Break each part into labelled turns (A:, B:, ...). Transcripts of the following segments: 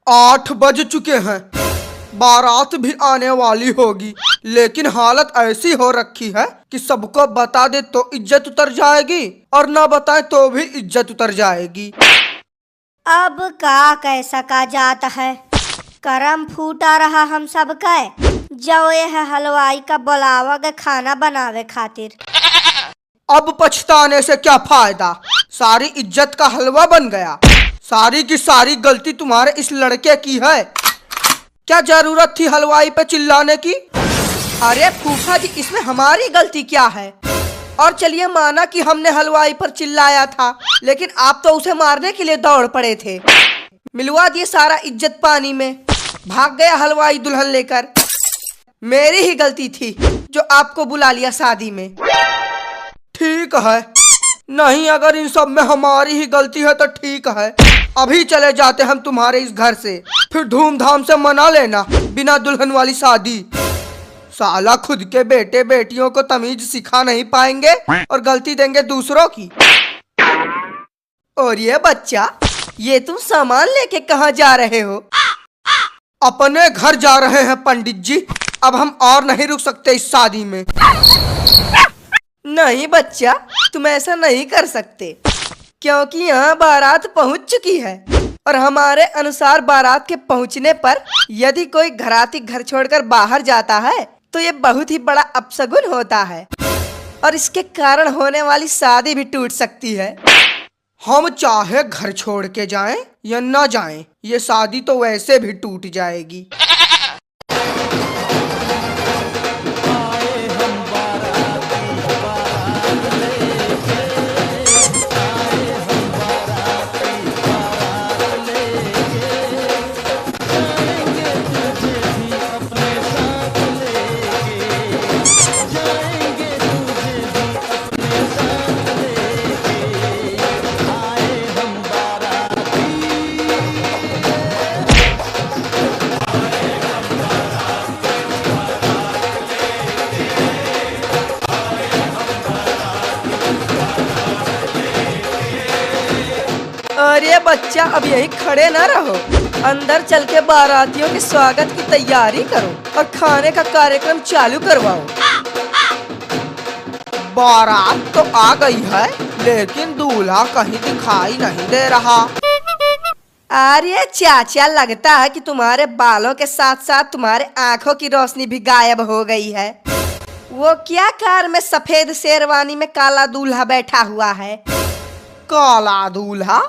A: 8 बज चुके हैं। बारात भी आने वाली होगी, लेकिन हालत ऐसी हो रखी है कि सबको बता दे तो इज्जत उतर जाएगी और ना बताए तो भी इज्जत उतर जाएगी।
B: अब का कैसा का जात है, करम फूटा रहा हम सब का। जो ये है हलवाई का बुलावा के खाना बनावे खातिर।
A: अब पछताने से क्या फायदा, सारी इज्जत का हलवा बन गया। सारी की सारी गलती तुम्हारे इस लड़के की है। क्या जरूरत थी हलवाई पे चिल्लाने की? अरे फूफा जी, इसमें हमारी गलती क्या है? और चलिए माना कि हमने हलवाई पर चिल्लाया था, लेकिन आप तो उसे मारने के लिए दौड़ पड़े थे। मिलवा दिए सारा इज्जत पानी में, भाग गया हलवाई दुल्हन लेकर। मेरी ही गलती थी जो आपको बुला लिया शादी में। ठीक है, नहीं अगर इन सब में हमारी ही गलती है तो ठीक है, अभी चले जाते हम तुम्हारे इस घर से, फिर धूमधाम से मना लेना बिना दुल्हन वाली शादी। साला खुद के बेटे बेटियों को तमीज सिखा नहीं पाएंगे और गलती देंगे दूसरों की। और ये बच्चा, ये तुम सामान लेके कहाँ जा रहे हो? अपने घर जा रहे हैं पंडित जी, अब हम और नहीं रुक सकते इस शादी में। नहीं बच्चा, तुम ऐसा नहीं कर सकते, क्योंकि यहाँ बारात पहुँच चुकी है और हमारे अनुसार बारात के पहुँचने पर यदि कोई घराती घर छोड़कर बाहर जाता है तो ये बहुत ही बड़ा अपशगुन होता है और इसके कारण होने वाली शादी भी टूट सकती है। हम चाहे घर छोड़ के जाएं या ना जाएं, ये शादी तो वैसे भी टूट जाएगी। अरे बच्चा, अब यही खड़े ना रहो, अंदर चल के बारातियों के स्वागत की तैयारी करो और खाने का कार्यक्रम चालू करवाओ। बारात तो आ गई है, लेकिन दूल्हा कहीं दिखाई नहीं दे रहा। अरे चाचा, लगता है कि तुम्हारे बालों के साथ साथ तुम्हारे आंखों की रोशनी भी गायब हो गई है। वो क्या कार में सफेद शेरवानी में काला दूल्हा बैठा हुआ है? काला दूल्हा?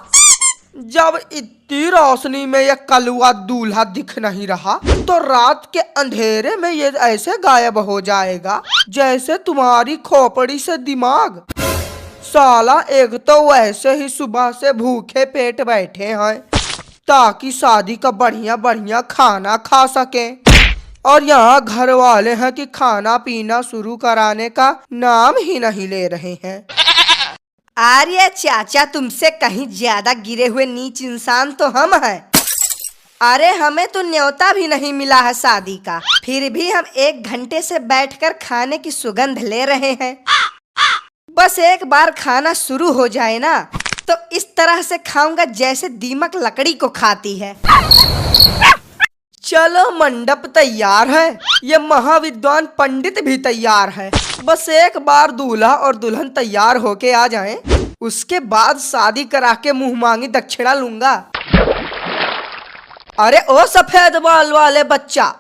A: जब इतनी रोशनी में ये कलुआ दूल्हा दिख नहीं रहा तो रात के अंधेरे में ये ऐसे गायब हो जाएगा जैसे तुम्हारी खोपड़ी से दिमाग। साला एक तो वैसे ही सुबह से भूखे पेट बैठे हैं ताकि शादी का बढ़िया बढ़िया खाना खा सके, और यहाँ घर वाले हैं कि खाना पीना शुरू कराने का नाम ही नहीं ले रहे हैं। अरे चाचा, तुमसे कहीं ज्यादा गिरे हुए नीच इंसान तो हम हैं। अरे हमें तो न्योता भी नहीं मिला है शादी का, फिर भी हम 1 घंटे से बैठकर खाने की सुगंध ले रहे हैं। बस एक बार खाना शुरू हो जाए ना तो इस तरह से खाऊंगा जैसे दीमक लकड़ी को खाती है। चलो, मंडप तैयार है, ये महाविद्वान पंडित भी तैयार है। बस एक बार दूल्हा और दुल्हन तैयार होके आ जाएं, उसके बाद शादी करा के मुंह मांगी दक्षिणा लूंगा। अरे ओ सफेद बाल वाले बच्चा,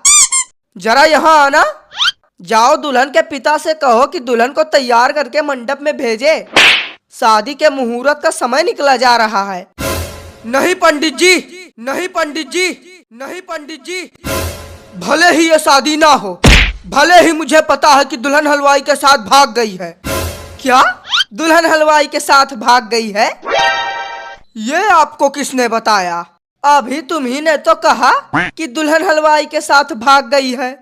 A: जरा यहाँ आना। जाओ दुल्हन के पिता से कहो कि दुल्हन को तैयार करके मंडप में भेजे, शादी के मुहूर्त का समय निकला जा रहा है। नहीं पंडित जी, नहीं पंडित जी, नहीं पंडित जी, भले ही ये शादी ना हो, भले ही मुझे पता है कि दुल्हन हलवाई के साथ भाग गई है। क्या दुल्हन हलवाई के साथ भाग गई है? ये आपको किसने बताया? अभी तुम्ही ने तो कहा कि दुल्हन हलवाई के साथ भाग गई है।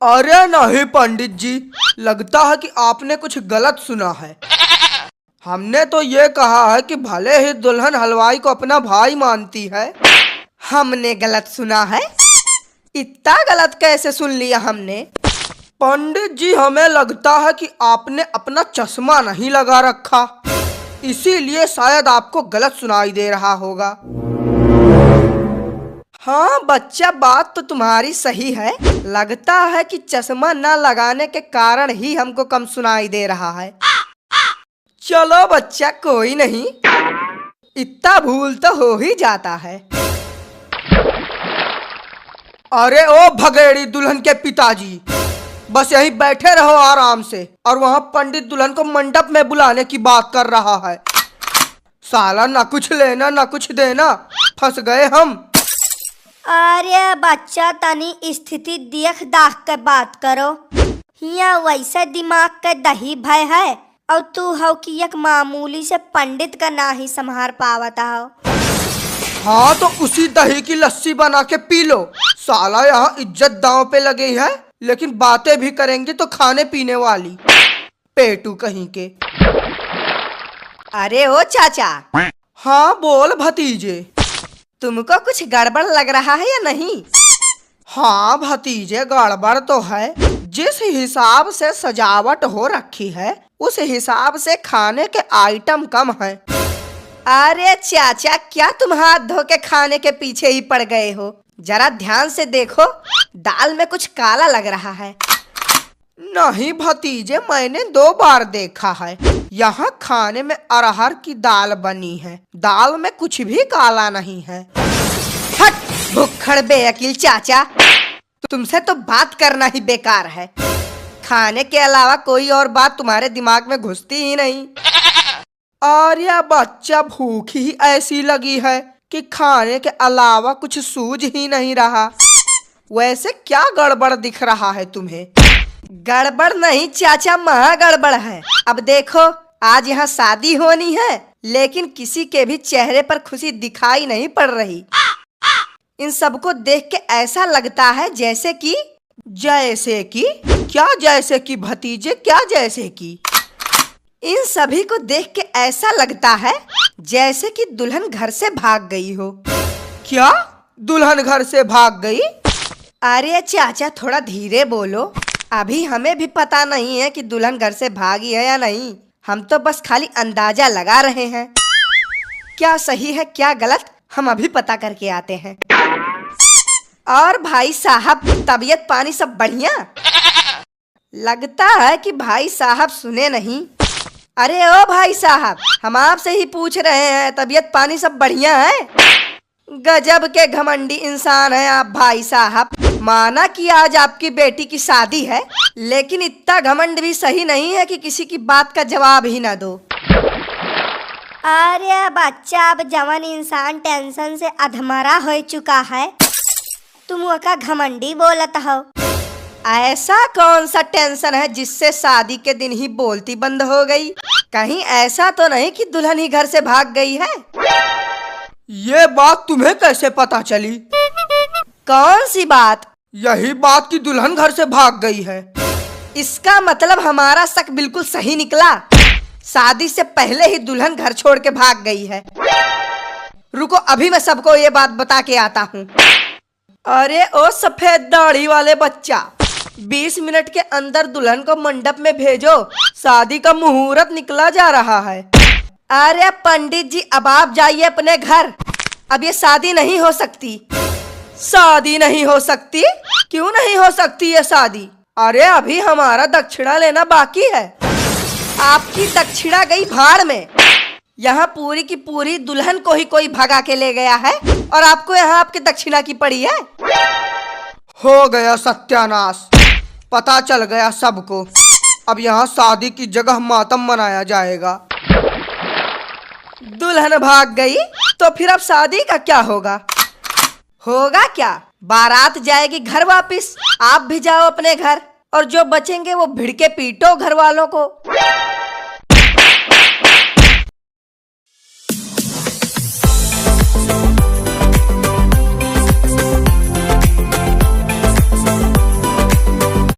A: अरे नहीं पंडित जी, लगता है कि आपने कुछ गलत सुना है। हमने तो ये कहा है कि भले ही दुल्हन हलवाई को अपना भाई मानती है। हमने गलत सुना है? इतना गलत कैसे सुन लिया हमने? पंडित जी, हमें लगता है कि आपने अपना चश्मा नहीं लगा रखा, इसीलिए शायद आपको गलत सुनाई दे रहा होगा। हाँ बच्चा, बात तो तुम्हारी सही है। लगता है कि चश्मा न लगाने के कारण ही हमको कम सुनाई दे रहा है। चलो बच्चा, कोई नहीं, इतना भूल तो हो ही जाता है। अरे ओ भगेड़ी दुल्हन के पिताजी, बस यहीं बैठे रहो आराम से। और वहाँ पंडित दुल्हन को मंडप में बुलाने की बात कर रहा है। साला ना कुछ लेना ना कुछ देना, फंस गए हम।
B: अरे बच्चा, तनी स्थिति देख दाख के बात करो। यहाँ वैसे दिमाग के दही भय है और तू हो कि एक मामूली से पंडित का ना ही संभार पावता हो।
A: हाँ तो उसी दही की लस्सी बना के पी लो। साला यहाँ इज्जत दांव पे लगी है, लेकिन बातें भी करेंगे तो खाने पीने वाली पेटू कहीं के।
B: अरे ओ चाचा।
A: हाँ बोल भतीजे।
B: तुमको कुछ गड़बड़ लग रहा है या नहीं?
A: हाँ भतीजे, गड़बड़ तो है। जिस हिसाब से सजावट हो रखी है उस हिसाब से खाने के आइटम कम हैं।
B: अरे चाचा, क्या तुम हाथ धो के खाने के पीछे ही पड़ गए हो? जरा ध्यान से देखो, दाल में कुछ काला लग रहा है।
A: नहीं भतीजे, मैंने 2 बार देखा है। यहाँ खाने में अरहर की दाल बनी है, दाल में कुछ भी काला नहीं है।
B: हट भुक्खड़ बेअकील चाचा, तुमसे तो बात करना ही बेकार है। खाने के अलावा कोई और बात तुम्हारे दिमाग में घुसती ही नहीं।
A: और यह बच्चा, भूख ही ऐसी लगी है कि खाने के अलावा कुछ सूझ ही नहीं रहा। वैसे क्या गड़बड़ दिख रहा है तुम्हें?
B: गड़बड़ नहीं चाचा, महा गड़बड़ है। अब देखो, आज यहाँ शादी होनी है, लेकिन किसी के भी चेहरे पर खुशी दिखाई नहीं पड़ रही। इन सबको देख के ऐसा लगता है जैसे कि
A: क्या जैसे कि भतीजे, क्या जैसे कि?
B: इन सभी को देख के ऐसा लगता है जैसे कि दुल्हन घर से भाग गई हो।
A: क्या दुल्हन घर से भाग गई?
B: अरे चाचा, थोड़ा धीरे बोलो। अभी हमें भी पता नहीं है कि दुल्हन घर से भागी है या नहीं। हम तो बस खाली अंदाजा लगा रहे हैं। क्या सही है क्या गलत, हम अभी पता करके आते हैं। और भाई साहब, तबीयत पानी सब बढ़िया? लगता है कि भाई साहब सुने नहीं। अरे ओ भाई साहब, हम आपसे ही पूछ रहे हैं, तबीयत पानी सब बढ़िया है? गजब के घमंडी इंसान है आप भाई साहब। माना कि आज आपकी बेटी की शादी है, लेकिन इतना घमंड भी सही नहीं है कि किसी की बात का जवाब ही ना दो। अरे बच्चा, अब जवान इंसान टेंशन से अधमरा हो चुका है, तुम वो का घमंडी बोलता हो। ऐसा कौन सा टेंशन है जिससे शादी के दिन ही बोलती बंद हो गई? कहीं ऐसा तो नहीं कि दुल्हन ही घर से भाग गई है?
A: ये बात तुम्हें कैसे पता चली?
B: कौन सी बात?
A: यही बात कि दुल्हन घर से भाग गई है।
B: इसका मतलब हमारा शक बिल्कुल सही निकला। शादी से पहले ही दुल्हन घर छोड़ के भाग गई है। रुको, अभी मैं सबको ये बात बता के आता हूँ।
A: अरे ओ सफेद दाढ़ी वाले बच्चा, 20 मिनट के अंदर दुल्हन को मंडप में भेजो, शादी का मुहूर्त निकला जा रहा है।
B: अरे पंडित जी, अब आप जाइए अपने घर, अब ये शादी नहीं हो सकती।
A: शादी नहीं हो सकती? क्यों नहीं हो सकती ये शादी? अरे अभी हमारा दक्षिणा लेना बाकी है।
B: आपकी दक्षिणा गई भाड़ में। यहाँ पूरी की पूरी दुल्हन को ही कोई भगा के ले गया है और आपको यहाँ आपकी दक्षिणा की पड़ी है।
A: हो गया सत्यानाश, पता चल गया सबको। अब यहाँ शादी की जगह मातम मनाया जाएगा।
B: दुल्हन भाग गई तो फिर अब शादी का क्या होगा? होगा क्या, बारात जाएगी घर वापिस, आप भी जाओ अपने घर, और जो बचेंगे वो भिड़ के पीटो घर वालों को।